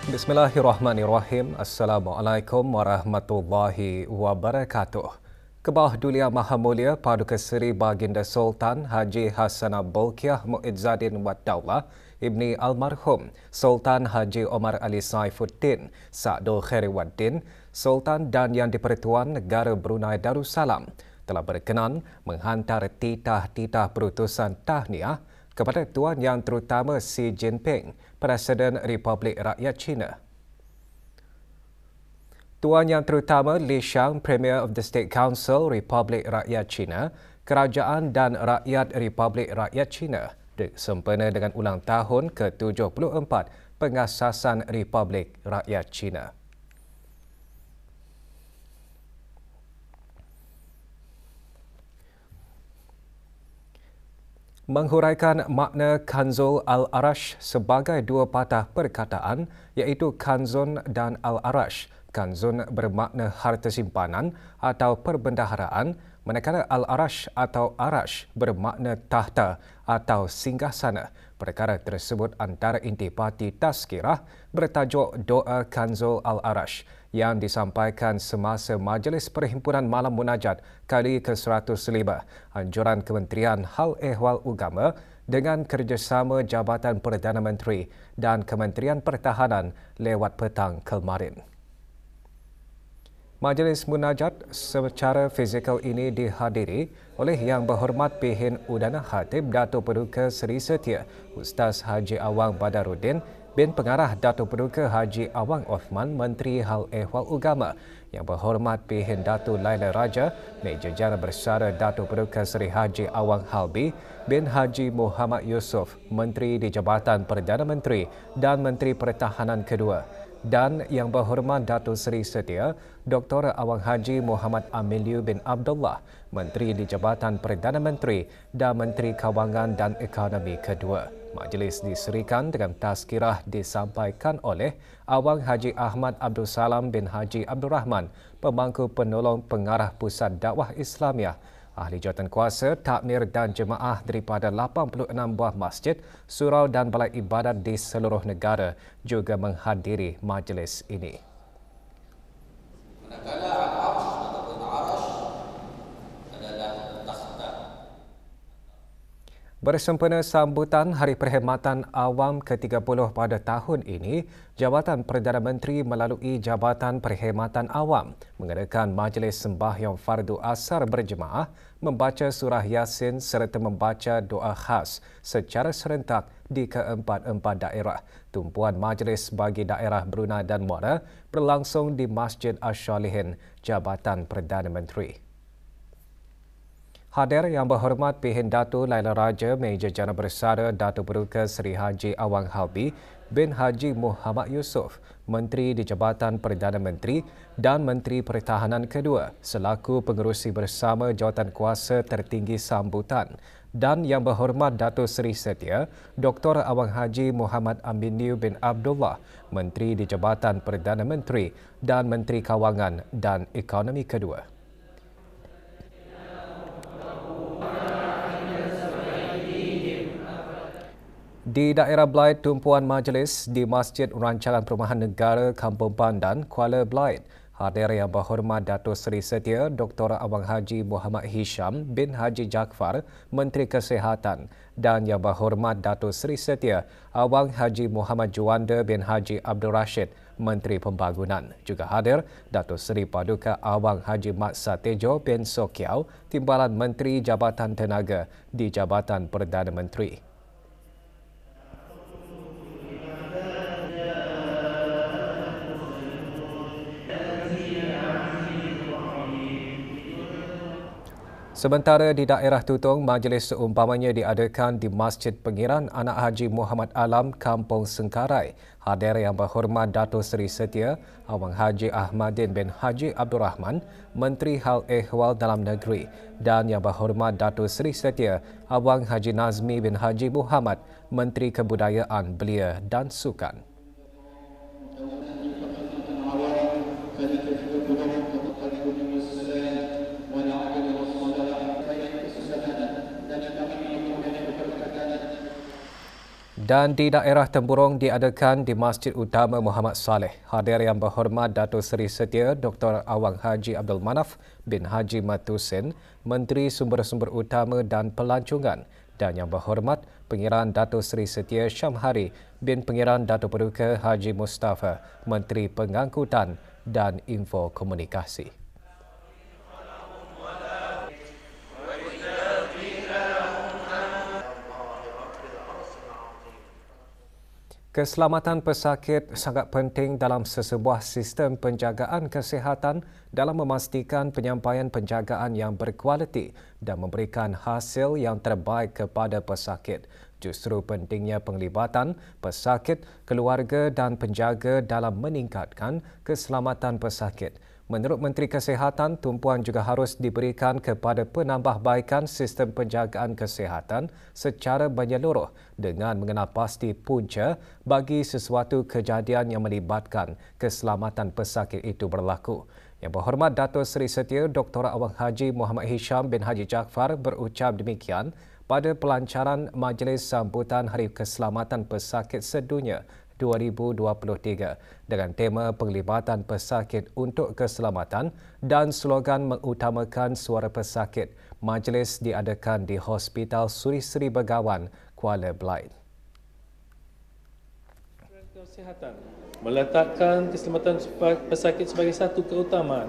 Bismillahirrahmanirrahim. Assalamualaikum warahmatullahi wabarakatuh. Kebawah Dulia Maha Mulia Paduka Seri Baginda Sultan Haji Hassanah Bolkiah Muizzaddin Wad Daulah Ibni Almarhum Sultan Haji Omar Ali Saifuddin Sa'dul Khairi Waddin Sultan dan Yang di-Pertuan Negara Brunei Darussalam telah berkenan menghantar titah-titah berutusan tahniah kepada Tuan Yang Terutama Xi Jinping, Presiden Republik Rakyat China. Tuan Yang Terutama Li Qiang, Premier of the State Council Republik Rakyat China, Kerajaan dan Rakyat Republik Rakyat China sempena dengan ulang tahun ke-74 pengasasan Republik Rakyat China. Menghuraikan makna Kanzul Al-Arash sebagai dua patah perkataan iaitu Kanzun dan Al-Arash. Kanzun bermakna harta simpanan atau perbendaharaan, manakala Al-Arash atau Arash bermakna tahta atau singgasana. Perkara tersebut antara intipati tazkirah bertajuk Doa Kanzul Al-Arash yang disampaikan semasa Majlis Perhimpunan Malam Munajat kali ke-105 Anjuran Kementerian Hal Ehwal Agama dengan kerjasama Jabatan Perdana Menteri dan Kementerian Pertahanan lewat petang kemarin. Majlis Munajat secara fizikal ini dihadiri oleh Yang Berhormat Pihin Udana Khatib Datuk Paduka Seri Setia Ustaz Haji Awang Badaruddin bin Pengarah Datuk Paduka Haji Awang Othman Menteri Hal Ehwal Agama, Yang Berhormat Pihin Datuk Laila Raja Meja Jara Bersara Datuk Paduka Seri Haji Awang Halbi bin Haji Muhammad Yusof Menteri di Jabatan Perdana Menteri dan Menteri Pertahanan kedua, dan Yang Berhormat Datuk Seri Setia Dr. Awang Haji Muhammad Amiliu bin Abdullah Menteri di Jabatan Perdana Menteri dan Menteri Kawangan dan Ekonomi kedua. Majlis diserikan dengan tazkirah disampaikan oleh Awang Haji Ahmad Abdul Salam bin Haji Abdul Rahman, Pemangku Penolong Pengarah Pusat Dakwah Islamiah, ahli jawatankuasa, takmir dan jemaah daripada 86 buah masjid, surau dan balai ibadat di seluruh negara juga menghadiri majlis ini. Bersempena sambutan Hari Perkhidmatan Awam ke-30 pada tahun ini, Jabatan Perdana Menteri melalui Jabatan Perkhidmatan Awam mengadakan majlis sembahyang fardu asar berjemaah, membaca surah Yasin serta membaca doa khas secara serentak di ke-44 daerah. Tumpuan majlis bagi daerah Brunei dan Muara berlangsung di Masjid Ash-Shalihin, Jabatan Perdana Menteri. Hadir Yang Berhormat Pihin Datuk Laila Raja Meja Jana Bersara Datuk Paduka Seri Haji Awang Halbi bin Haji Muhammad Yusof Menteri di Jabatan Perdana Menteri dan Menteri Pertahanan kedua selaku pengerusi bersama jawatankuasa tertinggi sambutan, dan Yang Berhormat Datuk Seri Setia Dr. Awang Haji Muhammad Amiliu bin Abdullah Menteri di Jabatan Perdana Menteri dan Menteri Kawangan dan Ekonomi kedua. Di daerah Blaid, tumpuan majlis di Masjid Rancangan Perumahan Negara Kampung Pandan, Kuala Blaid. Hadir Yang Berhormat Datuk Seri Setia Dr. Awang Haji Muhammad Hisham bin Haji Jaafar Menteri Kesihatan, dan Yang Berhormat Datuk Seri Setia Awang Haji Muhammad Juanda bin Haji Abdul Rashid Menteri Pembangunan. Juga hadir Datuk Seri Paduka Awang Haji Mat Satejo bin Sokiau Timbalan Menteri Jabatan Tenaga di Jabatan Perdana Menteri. Sementara di daerah Tutong, majlis seumpamanya diadakan di Masjid Pengiran Anak Haji Muhammad Alam, Kampung Sengkarai. Hadir Yang Berhormat Datuk Seri Setia Awang Haji Ahmadin bin Haji Abdul Rahman, Menteri Hal Ehwal Dalam Negeri, dan Yang Berhormat Datuk Seri Setia Awang Haji Nazmi bin Haji Muhammad, Menteri Kebudayaan, Belia dan Sukan. Dan di daerah Tempurung diadakan di Masjid Utama Muhammad Saleh. Hadir Yang Berhormat Dato' Seri Setia Dr. Awang Haji Abdul Manaf bin Haji Matusin, Menteri Sumber-Sumber Utama dan Pelancongan, dan Yang Berhormat Pengiran Dato' Seri Setia Syamhari bin Pengiran Dato' Paduka Haji Mustafa, Menteri Pengangkutan dan Info Komunikasi. Keselamatan pesakit sangat penting dalam sesebuah sistem penjagaan kesihatan dalam memastikan penyampaian penjagaan yang berkualiti dan memberikan hasil yang terbaik kepada pesakit. Justru pentingnya penglibatan pesakit, keluarga dan penjaga dalam meningkatkan keselamatan pesakit. Menurut Menteri Kesihatan, tumpuan juga harus diberikan kepada penambahbaikan sistem penjagaan kesihatan secara menyeluruh dengan mengenal pasti punca bagi sesuatu kejadian yang melibatkan keselamatan pesakit itu berlaku. Yang Berhormat Dato' Seri Setia Dr. Awang Haji Muhammad Hisham bin Haji Jaafar berucap demikian pada pelancaran Majlis Sambutan Hari Keselamatan Pesakit Sedunia 2023 dengan tema penglibatan pesakit untuk keselamatan dan slogan mengutamakan suara pesakit. Majlis diadakan di Hospital Suri Sri Begawan, Kuala Belait. Kesihatan meletakkan keselamatan pesakit sebagai satu keutamaan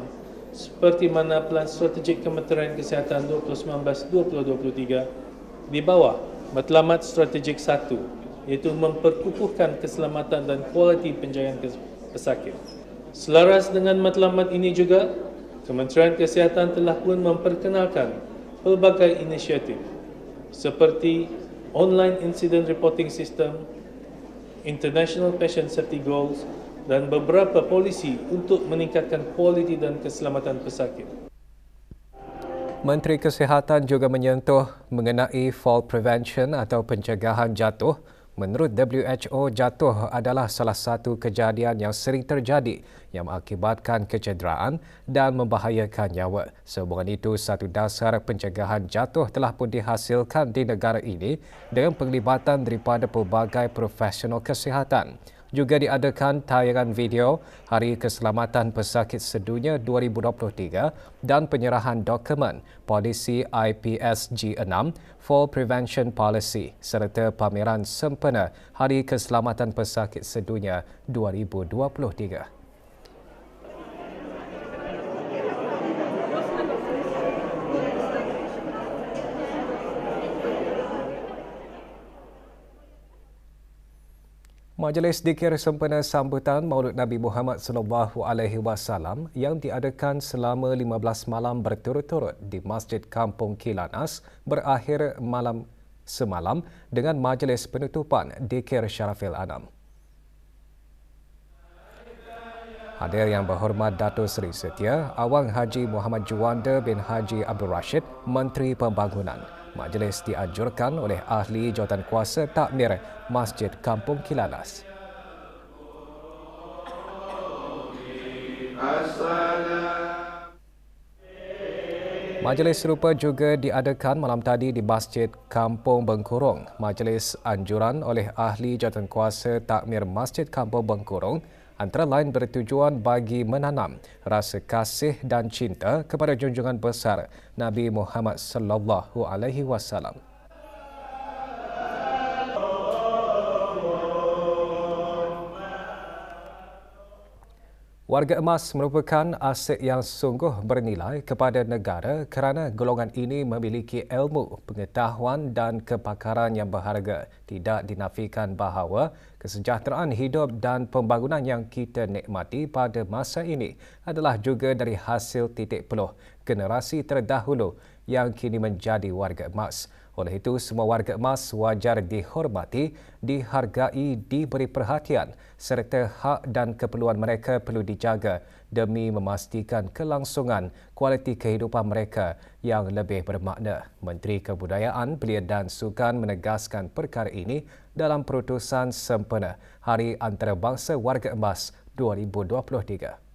seperti mana Pelan Strategik Kementerian Kesihatan 2019-2023 di bawah Matlamat Strategik 1 iaitu memperkukuhkan keselamatan dan kualiti penjagaan pesakit. Selaras dengan matlamat ini juga, Kementerian Kesihatan telah pun memperkenalkan pelbagai inisiatif seperti Online Incident Reporting System, International Patient Safety Goals dan beberapa polisi untuk meningkatkan kualiti dan keselamatan pesakit. Menteri Kesihatan juga menyentuh mengenai fall prevention atau pencegahan jatuh. Menurut WHO, jatuh adalah salah satu kejadian yang sering terjadi yang mengakibatkan kecederaan dan membahayakan nyawa. Sehubungan itu, satu dasar pencegahan jatuh telah pun dihasilkan di negara ini dengan penglibatan daripada pelbagai profesional kesihatan. Juga diadakan tayangan video Hari Keselamatan Pesakit Sedunia 2023 dan penyerahan dokumen polisi IPSG 6 Fall Prevention Policy serta pameran sempena Hari Keselamatan Pesakit Sedunia 2023. Majlis Dikir sempena sambutan Maulud Nabi Muhammad SAW yang diadakan selama 15 malam berturut-turut di Masjid Kampung Kilanas berakhir semalam dengan majlis penutupan Dikir Syarafil Anam. Hadir Yang Berhormat Dato' Seri Setia Awang Haji Muhammad Juanda bin Haji Abdul Rashid, Menteri Pembangunan. Majlis dianjurkan oleh Ahli Jawatankuasa Takmir Masjid Kampung Kilanas. Majlis serupa juga diadakan malam tadi di Masjid Kampung Bengkurung. Majlis anjuran oleh Ahli Jawatankuasa Takmir Masjid Kampung Bengkurung antara lain bertujuan bagi menanam rasa kasih dan cinta kepada junjungan besar Nabi Muhammad sallallahu alaihi wasallam. Warga emas merupakan aset yang sungguh bernilai kepada negara kerana golongan ini memiliki ilmu, pengetahuan dan kepakaran yang berharga. Tidak dinafikan bahawa kesejahteraan hidup dan pembangunan yang kita nikmati pada masa ini adalah juga dari hasil titik peluh generasi terdahulu yang kini menjadi warga emas. Oleh itu, semua warga emas wajar dihormati, dihargai, diberi perhatian serta hak dan keperluan mereka perlu dijaga demi memastikan kelangsungan kualiti kehidupan mereka yang lebih bermakna. Menteri Kebudayaan, Belia dan Sukan menegaskan perkara ini dalam perutusan sempena Hari Antarabangsa Warga Emas 2023.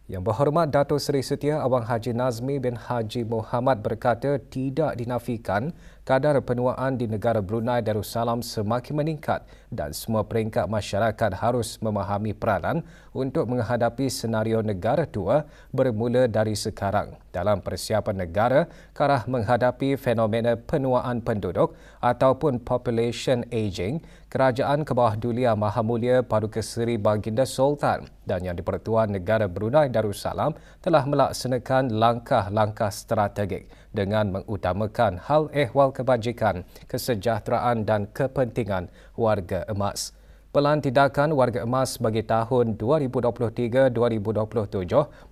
Yang Berhormat Dato' Seri Setia Awang Haji Nazmi bin Haji Muhammad berkata tidak dinafikan kadar penuaan di negara Brunei Darussalam semakin meningkat dan semua peringkat masyarakat harus memahami peranan untuk menghadapi senario negara tua bermula dari sekarang dalam persiapan negara ke arah menghadapi fenomena penuaan penduduk ataupun population aging. Kerajaan ke bawah Dulia Maha Mulia Paduka Seri Baginda Sultan dan Yang di-Pertuan Negara Brunei Darussalam telah melaksanakan langkah-langkah strategik dengan mengutamakan hal ehwal kebajikan, kesejahteraan dan kepentingan warga emas. Pelan Tindakan Warga Emas bagi tahun 2023-2027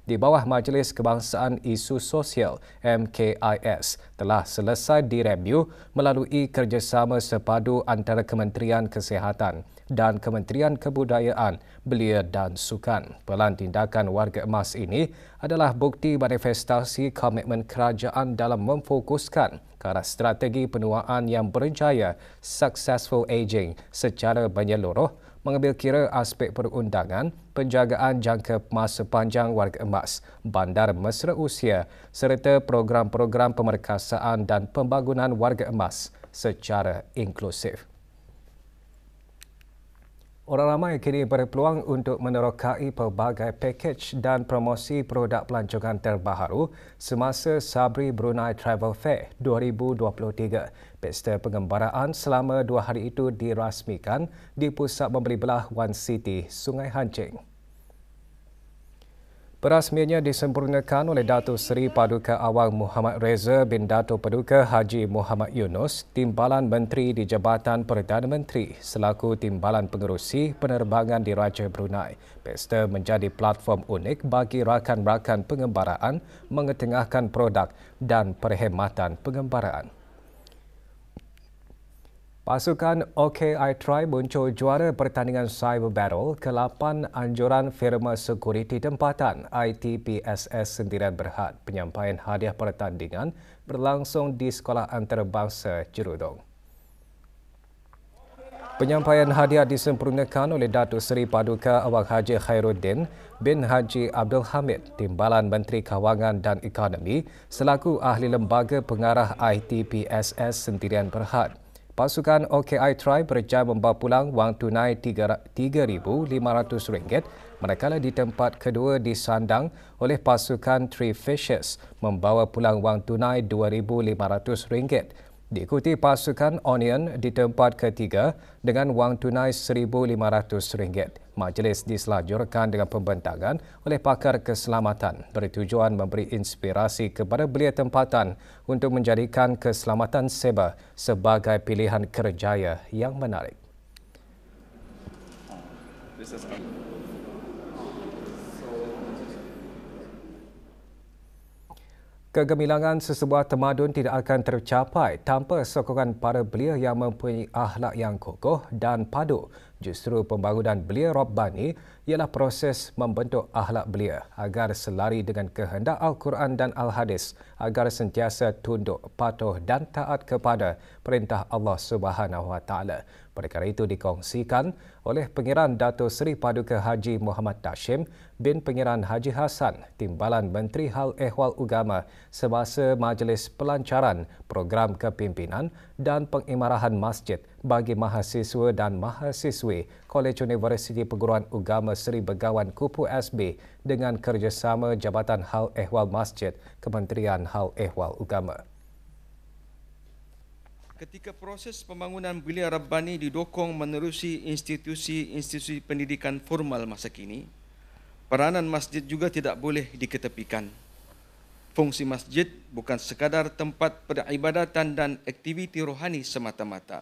di bawah Majlis Kebangsaan Isu Sosial MKIS telah selesai direview melalui kerjasama sepadu antara Kementerian Kesihatan dan Kementerian Kebudayaan, Belia dan Sukan. Pelan Tindakan Warga Emas ini adalah bukti manifestasi komitmen kerajaan dalam memfokuskan ke arah strategi penuaan yang berjaya, successful aging secara menyeluruh, mengambil kira aspek perundangan, penjagaan jangka masa panjang warga emas, bandar mesra usia serta program-program pemerkasaan dan pembangunan warga emas secara inklusif. Orang ramai kini berpeluang untuk menerokai pelbagai pakej dan promosi produk pelancongan terbaru semasa Sabri Brunei Travel Fair 2023. Pesta pengembaraan selama 2 hari itu dirasmikan di Pusat Membeli Belah One City, Sungai Hancing. Perasmiannya disempurnakan oleh Datuk Seri Paduka Awang Muhammad Reza bin Datuk Paduka Haji Muhammad Yunus, Timbalan Menteri di Jabatan Perdana Menteri selaku Timbalan Pengerusi Penerbangan di Raja Brunei. Pesta menjadi platform unik bagi rakan-rakan pengembaraan mengetengahkan produk dan perkhidmatan pengembaraan. Pasukan OKI Tribe muncul juara pertandingan Cyber Battle ke-8 anjuran firma sekuriti tempatan ITPSS Sentiran Berhad. Penyampaian hadiah pertandingan berlangsung di Sekolah Antarabangsa Jerudong. Penyampaian hadiah disempurnakan oleh Datuk Seri Paduka Awang Haji Khairuddin bin Haji Abdul Hamid, Timbalan Menteri Kawangan dan Ekonomi selaku Ahli Lembaga Pengarah ITPSS Sentiran Berhad. Pasukan OKI Tribe berjaya membawa pulang wang tunai RM3,500, manakala di tempat kedua disandang oleh pasukan Three Fishes membawa pulang wang tunai RM2,500. Diikuti pasukan Onion di tempat ketiga dengan wang tunai RM1,500. Majlis diselanjutkan dengan pembentangan oleh pakar keselamatan bertujuan memberi inspirasi kepada belia tempatan untuk menjadikan keselamatan seba sebagai pilihan kerjaya yang menarik. Kegemilangan sesebuah tamadun tidak akan tercapai tanpa sokongan para belia yang mempunyai akhlak yang kokoh dan padu. Justru pembangunan belia Rabbani ialah proses membentuk akhlak belia agar selari dengan kehendak Al-Quran dan Al-Hadis, agar sentiasa tunduk, patuh dan taat kepada perintah Allah SWT. Perkara itu dikongsikan oleh Pengiran Datuk Seri Paduka Haji Muhammad Tashim bin Pengiran Haji Hassan, Timbalan Menteri Hal Ehwal Agama semasa majlis pelancaran program kepimpinan dan pengimarahan masjid bagi mahasiswa dan mahasiswi Kolej Universiti Perguruan Agama Seri Begawan Kupu SB dengan kerjasama Jabatan Hal Ehwal Masjid Kementerian Hal Ehwal Agama. Ketika proses pembangunan belia Rabbani didokong menerusi institusi-institusi pendidikan formal masa kini, peranan masjid juga tidak boleh diketepikan. Fungsi masjid bukan sekadar tempat peribadatan dan aktiviti rohani semata-mata.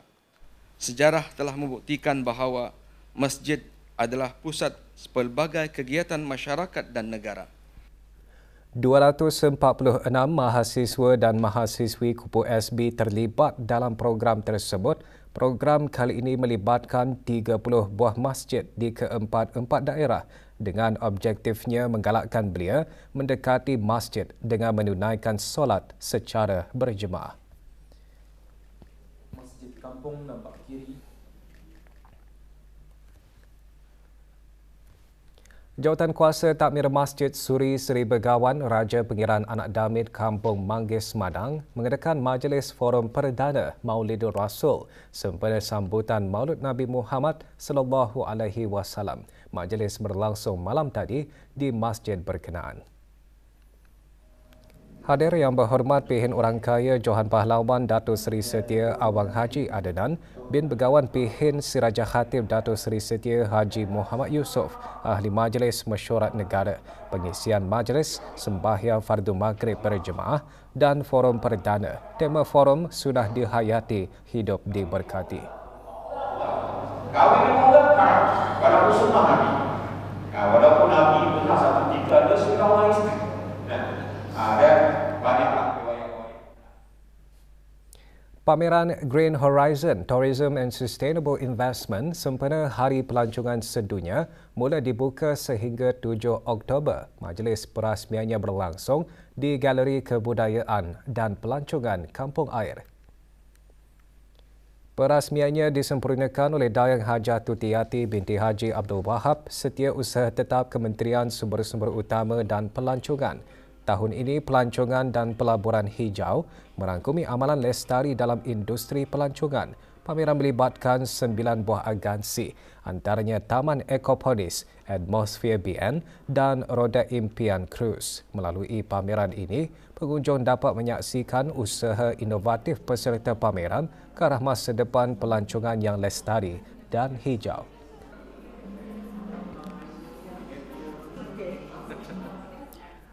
Sejarah telah membuktikan bahawa masjid adalah pusat pelbagai kegiatan masyarakat dan negara. 246 mahasiswa dan mahasiswi Kupu SB terlibat dalam program tersebut. Program kali ini melibatkan 30 buah masjid di keempat-empat daerah dengan objektifnya menggalakkan belia mendekati masjid dengan menunaikan solat secara berjemaah. Masjid Kampung nampak kiri. Jawatan Kuasa Takmir Masjid Suri Seri Begawan Raja Pengiran Anak Damit Kampung Manggis Madang mengadakan majlis forum perdana Maulidur Rasul sempena sambutan Maulud Nabi Muhammad sallallahu alaihi wasallam. Majlis berlangsung malam tadi di masjid berkenaan. Hadir yang berhormat Pihin Orang Kaya Johan Pahlawan Dato' Seri Setia Awang Haji Adenan, bin Begawan Pihin Siraja Khatib Dato' Seri Setia Haji Muhammad Yusof, Ahli Majlis Mesyuarat Negara, pengisian majlis, sembahyang fardu maghrib berjemaah dan forum perdana. Tema forum sudah dihayati, hidup diberkati. Kami mengulangkan walaupun sunnah Nabi. Walaupun Nabi pernah satu tiga ada sekawan isteri. Ada banyaklah riwayat-riwayat. Pameran Green Horizon Tourism and Sustainable Investment sempena Hari Pelancongan Sedunia mula dibuka sehingga 7 Oktober. Majlis perasmiannya berlangsung di Galeri Kebudayaan dan Pelancongan Kampung Air. Perasmiannya disempurnakan oleh Dayang Hajah Tutiyati binti Haji Abdul Wahab, Setiausaha Tetap Kementerian Sumber-Sumber Utama dan Pelancongan. Tahun ini, pelancongan dan pelaburan hijau merangkumi amalan lestari dalam industri pelancongan. Pameran melibatkan 9 buah agensi, antaranya Taman Ekoponis, Atmosphere BN dan Roda Impian Cruise. Melalui pameran ini, pengunjung dapat menyaksikan usaha inovatif peserta pameran ke arah masa depan pelancongan yang lestari dan hijau.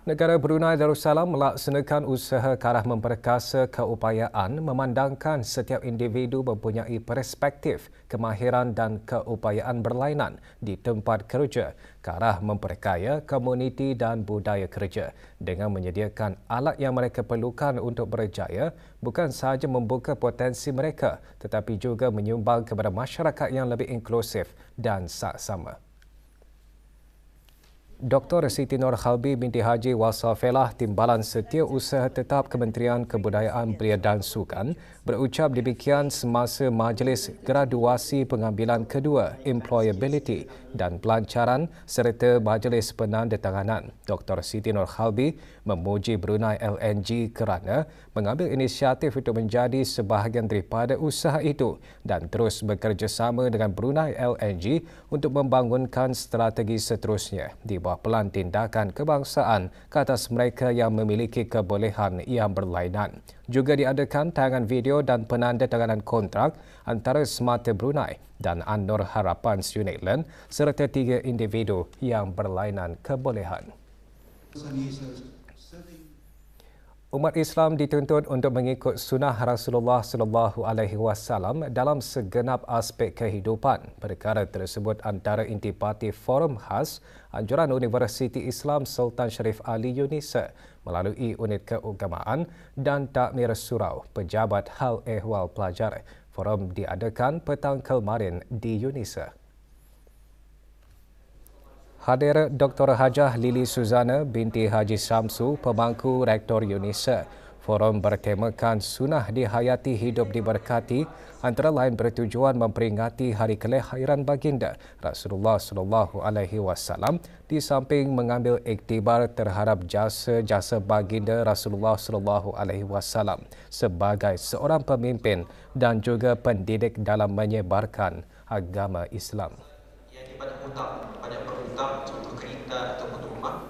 Negara Brunei Darussalam melaksanakan usaha ke arah memperkasa keupayaan memandangkan setiap individu mempunyai perspektif, kemahiran dan keupayaan berlainan di tempat kerja ke arah memperkaya komuniti dan budaya kerja dengan menyediakan alat yang mereka perlukan untuk berjaya, bukan sahaja membuka potensi mereka tetapi juga menyumbang kepada masyarakat yang lebih inklusif dan saksama. Dr. Siti Nur Khalbi binti Haji Wasafelah Timbalan Setiausaha Tetap Kementerian Kebudayaan Belia dan Sukan berucap demikian semasa majlis graduasi pengambilan kedua Employability dan Pelancaran serta majlis penandatanganan. Dr. Siti Nur Khalbi memuji Brunei LNG kerana mengambil inisiatif untuk menjadi sebahagian daripada usaha itu dan terus bekerjasama dengan Brunei LNG untuk membangunkan strategi seterusnya di bawah pelan tindakan kebangsaan ke atas mereka yang memiliki kebolehan yang berlainan. Juga diadakan tayangan video dan penandatanganan kontrak antara Semata Brunei dan An-Nur Harapan Unitland serta 3 individu yang berlainan kebolehan. Umat Islam dituntut untuk mengikut sunnah Rasulullah sallallahu alaihi wasallam dalam segenap aspek kehidupan. Perkara tersebut antara intipati forum khas anjuran Universiti Islam Sultan Sharif Ali UNISA melalui unit keagamaan dan takmir surau pejabat hal ehwal pelajar. Forum diadakan petang kemarin di UNISA. Hadir Dr. Hajah Lili Suzana binti Haji Syamsu, pemangku Rektor UNISA. Forum bertemakan sunnah dihayati hidup diberkati, antara lain bertujuan memperingati Hari Kelahiran Baginda Rasulullah sallallahu alaihi wasallam di samping mengambil iktibar terhadap jasa-jasa Baginda Rasulullah sallallahu alaihi wasallam sebagai seorang pemimpin dan juga pendidik dalam menyebarkan agama Islam. Banyak berhutang, contoh kereta ataupun rumah